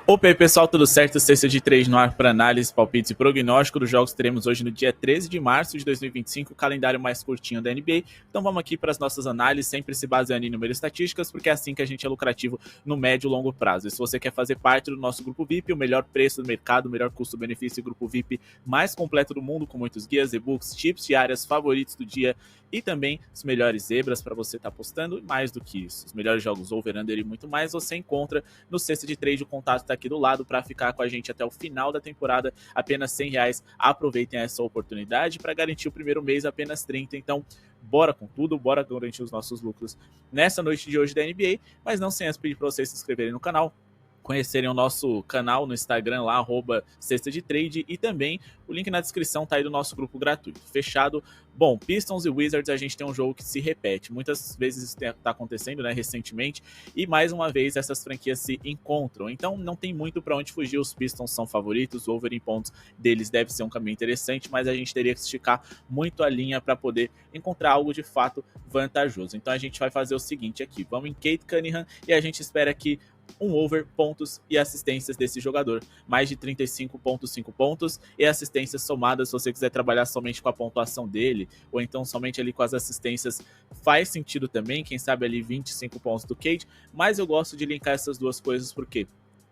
Opa, e aí pessoal, tudo certo? Sexta de 3 no ar para análise, palpites e prognóstico dos jogos que teremos hoje no dia 13 de março de 2025, o calendário mais curtinho da NBA. Então vamos aqui para as nossas análises, sempre se baseando em números e estatísticas, porque é assim que a gente é lucrativo no médio e longo prazo. E se você quer fazer parte do nosso grupo VIP, o melhor preço do mercado, o melhor custo-benefício e grupo VIP mais completo do mundo, com muitos guias, e-books, tips diárias, favoritos do dia e também os melhores zebras para você estar apostando, e mais do que isso, os melhores jogos over, under e muito mais, você encontra no Sexta de Trade. O contato está aqui do lado para ficar com a gente até o final da temporada, apenas R$100. Aproveitem essa oportunidade para garantir o primeiro mês apenas 30. Então, bora com tudo, bora garantir os nossos lucros nessa noite de hoje da NBA, mas não sem antes pedir para vocês se inscreverem no canal, conhecerem o nosso canal no Instagram lá, @Sexta de Trade, e também o link na descrição tá aí do nosso grupo gratuito. Fechado? Bom, Pistons e Wizards, a gente tem um jogo que se repete. Muitas vezes isso tá acontecendo, né, recentemente, e mais uma vez essas franquias se encontram. Então não tem muito para onde fugir. Os Pistons são favoritos, o over em pontos deles deve ser um caminho interessante, mas a gente teria que esticar muito a linha para poder encontrar algo de fato vantajoso. Então a gente vai fazer o seguinte aqui, vamos em Cade Cunningham e a gente espera que um over, pontos e assistências desse jogador. Mais de 35,5 pontos e assistências somadas. Se você quiser trabalhar somente com a pontuação dele, ou então somente ali com as assistências, faz sentido também. Quem sabe ali 25 pontos do Cade. Mas eu gosto de linkar essas duas coisas porque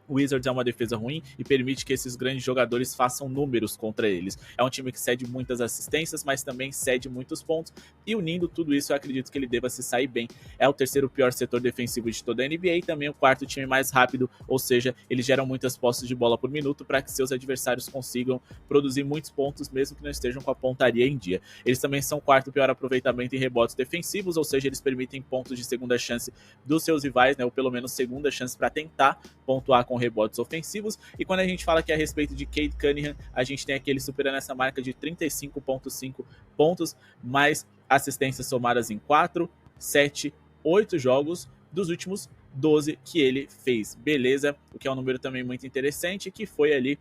o Wizards é uma defesa ruim e permite que esses grandes jogadores façam números contra eles. É um time que cede muitas assistências, mas também cede muitos pontos. E unindo tudo isso, eu acredito que ele deva se sair bem. É o terceiro pior setor defensivo de toda a NBA e também o quarto time mais rápido, ou seja, eles geram muitas posses de bola por minuto para que seus adversários consigam produzir muitos pontos, mesmo que não estejam com a pontaria em dia. Eles também são o quarto pior aproveitamento em rebotes defensivos, ou seja, eles permitem pontos de segunda chance dos seus rivais, né, ou pelo menos segunda chance para tentar pontuar com rebotes ofensivos. E quando a gente fala que é a respeito de Cade Cunningham, a gente tem aqui ele superando essa marca de 35,5 pontos, mais assistências somadas em 4, 7, 8 jogos dos últimos 12 que ele fez. Beleza? O que é um número também muito interessante, que foi ali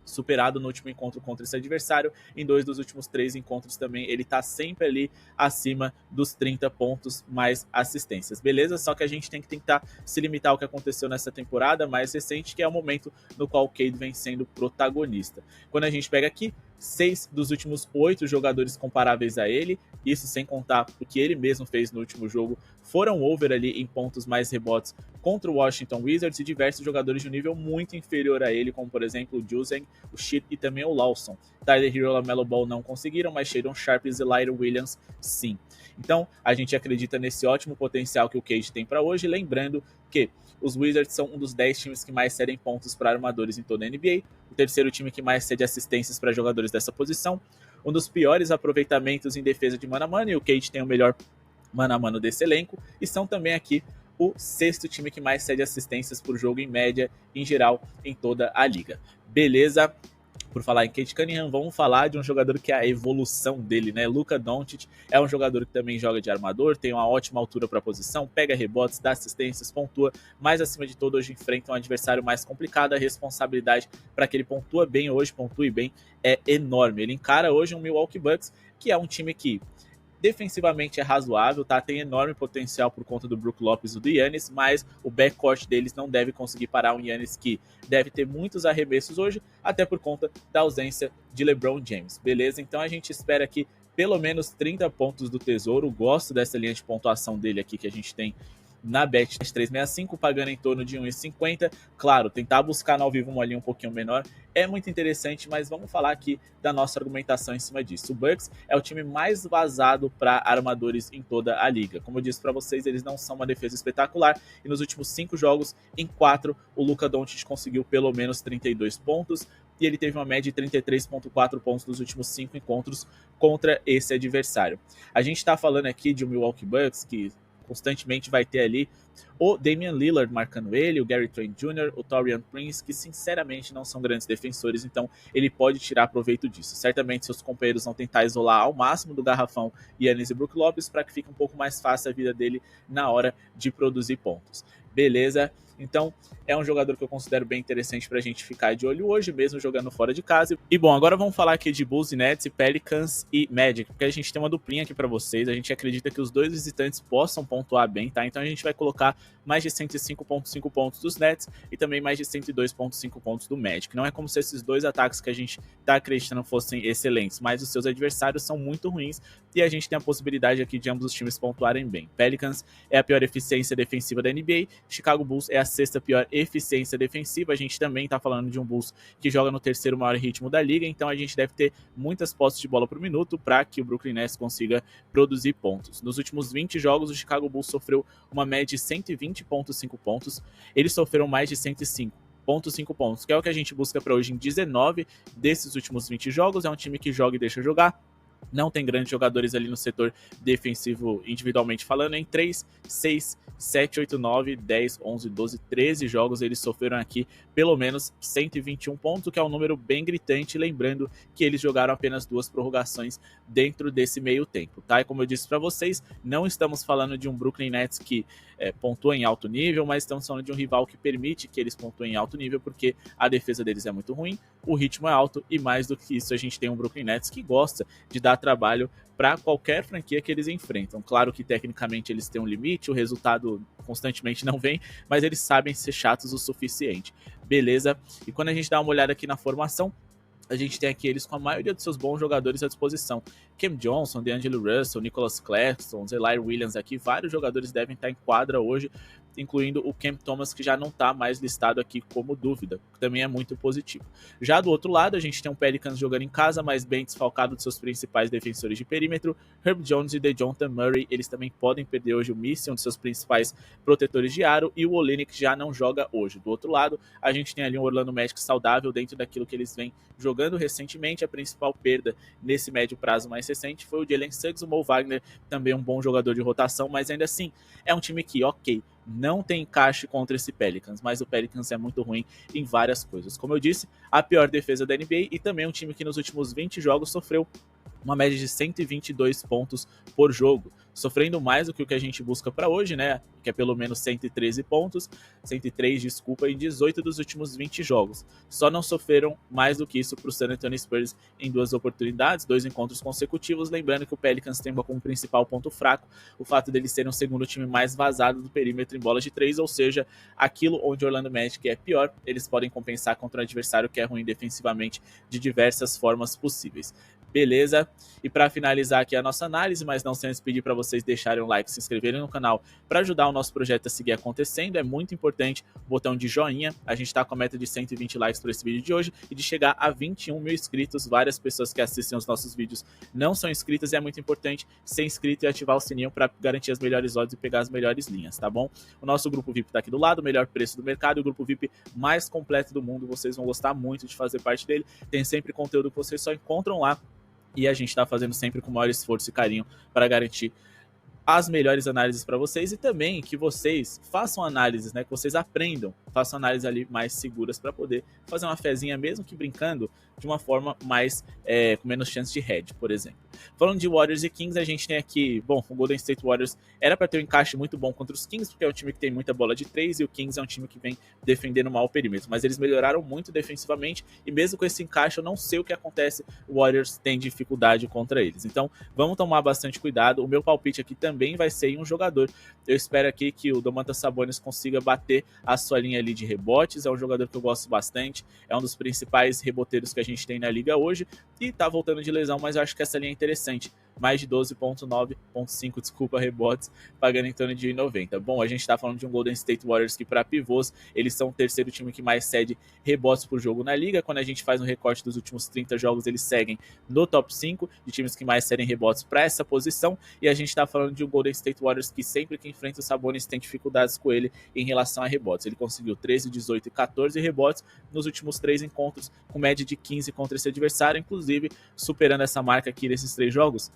superado no último encontro contra esse adversário. Em 2 dos últimos 3 encontros também ele tá sempre ali acima dos 30 pontos mais assistências, beleza? Só que a gente tem que tentar se limitar ao que aconteceu nessa temporada mais recente, que é o momento no qual o Cade vem sendo protagonista. Quando a gente pega aqui, 6 dos últimos 8 jogadores comparáveis a ele, isso sem contar o que ele mesmo fez no último jogo, foram over ali em pontos mais rebotes contra o Washington Wizards, e diversos jogadores de um nível muito inferior a ele, como por exemplo o Juzang, o Sheet e também o Lawson. Tyler Hero e LaMelo Ball não conseguiram, mas Shadon Sharp e Zelire Williams sim. Então a gente acredita nesse ótimo potencial que o Cade tem para hoje, lembrando que os Wizards são um dos 10 times que mais cedem pontos para armadores em toda a NBA, o terceiro time que mais cede assistências para jogadores dessa posição, um dos piores aproveitamentos em defesa de mano a mano, e o Cade tem o melhor mano a mano desse elenco, e são também aqui o sexto time que mais cede assistências por jogo em média, em geral, em toda a liga. Beleza? Por falar em Cade Cunningham, vamos falar de um jogador que é a evolução dele, né? Luka Doncic é um jogador que também joga de armador, tem uma ótima altura para a posição, pega rebotes, dá assistências, pontua, mas acima de tudo hoje enfrenta um adversário mais complicado. A responsabilidade para que ele pontue bem, é enorme. Ele encara hoje um Milwaukee Bucks, que é um time que defensivamente é razoável, tá? Tem enorme potencial por conta do Brook Lopes e do Giannis, mas o backcourt deles não deve conseguir parar um Giannis que deve ter muitos arremessos hoje, até por conta da ausência de LeBron James, beleza? Então a gente espera aqui pelo menos 30 pontos do Tesouro. Gosto dessa linha de pontuação dele aqui que a gente tem na Bet 365, pagando em torno de 1,50. Claro, tentar buscar no ao vivo uma linha um pouquinho menor é muito interessante, mas vamos falar aqui da nossa argumentação em cima disso. O Bucks é o time mais vazado para armadores em toda a liga. Como eu disse para vocês, eles não são uma defesa espetacular, e nos últimos 5 jogos, em 4, o Luka Doncic conseguiu pelo menos 32 pontos, e ele teve uma média de 33,4 pontos nos últimos 5 encontros contra esse adversário. A gente está falando aqui de um Milwaukee Bucks que constantemente vai ter ali o Damian Lillard marcando ele, o Gary Trent Jr., o Taurean Prince, que sinceramente não são grandes defensores, então ele pode tirar proveito disso. Certamente seus companheiros vão tentar isolar ao máximo do garrafão Giannis e Brook Lopes para que fique um pouco mais fácil a vida dele na hora de produzir pontos. Beleza? Então é um jogador que eu considero bem interessante pra gente ficar de olho hoje, mesmo jogando fora de casa. E bom, agora vamos falar aqui de Bulls e Nets, e Pelicans e Magic, porque a gente tem uma duplinha aqui pra vocês, a gente acredita que os dois visitantes possam pontuar bem, tá? Então a gente vai colocar mais de 105.5 pontos dos Nets e também mais de 102.5 pontos do Magic. Não é como se esses dois ataques que a gente tá acreditando fossem excelentes, mas os seus adversários são muito ruins e a gente tem a possibilidade aqui de ambos os times pontuarem bem. Pelicans é a pior eficiência defensiva da NBA, Chicago Bulls é a sexta pior eficiência defensiva. A gente também tá falando de um Bulls que joga no terceiro maior ritmo da liga, então a gente deve ter muitas posses de bola por minuto para que o Brooklyn Nets consiga produzir pontos. Nos últimos 20 jogos, o Chicago Bulls sofreu uma média de 120.5 pontos, eles sofreram mais de 105.5 pontos, que é o que a gente busca para hoje em 19 desses últimos 20 jogos. É um time que joga e deixa jogar, não tem grandes jogadores ali no setor defensivo individualmente falando. Em 3, 6, 7, 8, 9, 10, 11, 12, 13 jogos eles sofreram aqui pelo menos 121 pontos, que é um número bem gritante, lembrando que eles jogaram apenas 2 prorrogações dentro desse meio tempo, tá? E como eu disse para vocês, não estamos falando de um Brooklyn Nets que pontua em alto nível, mas estamos falando de um rival que permite que eles pontuem em alto nível, porque a defesa deles é muito ruim, o ritmo é alto e mais do que isso a gente tem um Brooklyn Nets que gosta de dar trabalho para qualquer franquia que eles enfrentam. Claro que tecnicamente eles têm um limite, o resultado constantemente não vem, mas eles sabem ser chatos o suficiente. Beleza? E quando a gente dá uma olhada aqui na formação, a gente tem aqui eles com a maioria dos seus bons jogadores à disposição. Cam Johnson, DeAngelo Russell, Nicholas Claxton, Zelai Williams aqui, vários jogadores devem estar em quadra hoje, incluindo o Cam Thomas, que já não está mais listado aqui como dúvida, que também é muito positivo. Já do outro lado, a gente tem um Pelicans jogando em casa, mas bem desfalcado de seus principais defensores de perímetro, Herb Jones e DeJounte Murray, eles também podem perder hoje o Missy, um de seus principais protetores de aro, e o Olynyk já não joga hoje. Do outro lado, a gente tem ali um Orlando Magic saudável dentro daquilo que eles vêm jogando recentemente. A principal perda nesse médio prazo mais recente foi o Jalen Suggs. O Mo Wagner também um bom jogador de rotação, mas ainda assim é um time que, ok, não tem encaixe contra esse Pelicans, mas o Pelicans é muito ruim em várias coisas. Como eu disse, a pior defesa da NBA e também um time que nos últimos 20 jogos sofreu uma média de 122 pontos por jogo, sofrendo mais do que o que a gente busca para hoje, né? Que é pelo menos 113 pontos, 103, desculpa, em 18 dos últimos 20 jogos. Só não sofreram mais do que isso para o San Antonio Spurs em 2 oportunidades, 2 encontros consecutivos. Lembrando que o Pelicans tem como principal ponto fraco o fato deles serem o segundo time mais vazado do perímetro em bolas de 3, ou seja, aquilo onde o Orlando Magic é pior, eles podem compensar contra um adversário que é ruim defensivamente de diversas formas possíveis. Beleza? E para finalizar aqui a nossa análise, mas não sem antes pedir para vocês deixarem um like, se inscreverem no canal para ajudar o nosso projeto a seguir acontecendo. É muito importante o botão de joinha. A gente está com a meta de 120 likes para esse vídeo de hoje e de chegar a 21 mil inscritos. Várias pessoas que assistem os nossos vídeos não são inscritas e é muito importante ser inscrito e ativar o sininho para garantir as melhores odds e pegar as melhores linhas, tá bom? O nosso grupo VIP está aqui do lado, o melhor preço do mercado, e o grupo VIP mais completo do mundo. Vocês vão gostar muito de fazer parte dele. Tem sempre conteúdo que vocês só encontram lá. E a gente está fazendo sempre com o maior esforço e carinho para garantir as melhores análises para vocês e também que vocês façam análises, né? Que vocês aprendam, façam análises ali mais seguras para poder fazer uma fezinha, mesmo que brincando, de uma forma mais, com menos chance de head, por exemplo. Falando de Warriors e Kings, a gente tem aqui, bom, o Golden State Warriors era para ter um encaixe muito bom contra os Kings, porque é um time que tem muita bola de 3 e o Kings é um time que vem defendendo mal o perímetro, mas eles melhoraram muito defensivamente e mesmo com esse encaixe eu não sei o que acontece, o Warriors tem dificuldade contra eles. Então vamos tomar bastante cuidado. O meu palpite aqui também vai ser em um jogador. Eu espero aqui que o Domantas Sabonis consiga bater a sua linha ali de rebotes. É um jogador que eu gosto bastante, é um dos principais reboteiros que a gente tem na liga hoje e tá voltando de lesão, mas eu acho que essa linha é interessante. Mais de 12.9.5, desculpa, rebotes, pagando em torno de 90. Bom, a gente tá falando de um Golden State Warriors que para pivôs, eles são o terceiro time que mais cede rebotes por jogo na liga. Quando a gente faz um recorte dos últimos 30 jogos, eles seguem no top 5 de times que mais cedem rebotes para essa posição. E a gente tá falando de um Golden State Warriors que sempre que enfrenta o Sabonis tem dificuldades com ele em relação a rebotes. Ele conseguiu 13, 18 e 14 rebotes nos últimos 3 encontros, com média de 15 contra esse adversário, inclusive superando essa marca aqui nesses 3 jogos,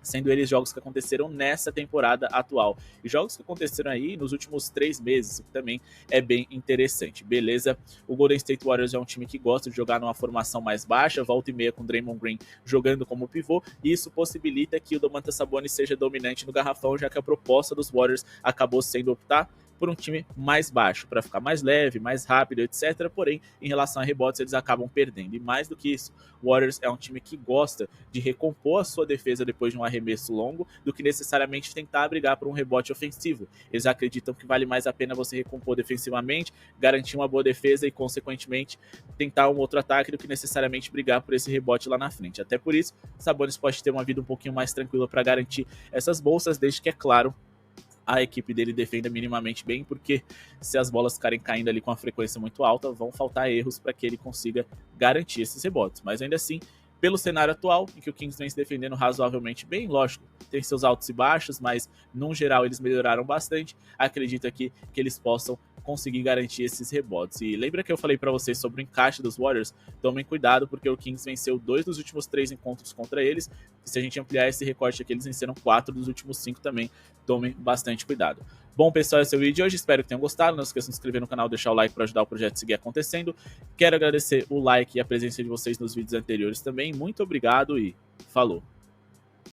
sendo eles jogos que aconteceram nessa temporada atual. E jogos que aconteceram aí nos últimos 3 meses, o que também é bem interessante, beleza? O Golden State Warriors é um time que gosta de jogar numa formação mais baixa, volta e meia com Draymond Green jogando como pivô, e isso possibilita que o Domantas Sabonis seja dominante no garrafão, já que a proposta dos Warriors acabou sendo optar por um time mais baixo, para ficar mais leve, mais rápido, etc. Porém, em relação a rebotes, eles acabam perdendo. E mais do que isso, o Warriors é um time que gosta de recompor a sua defesa depois de um arremesso longo do que necessariamente tentar brigar por um rebote ofensivo. Eles acreditam que vale mais a pena você recompor defensivamente, garantir uma boa defesa e, consequentemente, tentar um outro ataque do que necessariamente brigar por esse rebote lá na frente. Até por isso, Sabonis pode ter uma vida um pouquinho mais tranquila para garantir essas bolsas, desde que, é claro, a equipe dele defenda minimamente bem, porque se as bolas ficarem caindo ali com uma frequência muito alta, vão faltar erros para que ele consiga garantir esses rebotes. Mas ainda assim, pelo cenário atual, em que o Kings vem se defendendo razoavelmente bem, lógico, tem seus altos e baixos, mas no geral eles melhoraram bastante, acredito aqui que eles possam conseguir garantir esses rebotes. E lembra que eu falei para vocês sobre o encaixe dos Warriors? Tomem cuidado, porque o Kings venceu 2 dos últimos 3 encontros contra eles, e se a gente ampliar esse recorte aqui, eles venceram 4 dos últimos 5 também, tomem bastante cuidado. Bom, pessoal, esse é o vídeo de hoje, espero que tenham gostado, não se esqueçam de se inscrever no canal, deixar o like para ajudar o projeto a seguir acontecendo. Quero agradecer o like e a presença de vocês nos vídeos anteriores também, muito obrigado e falou!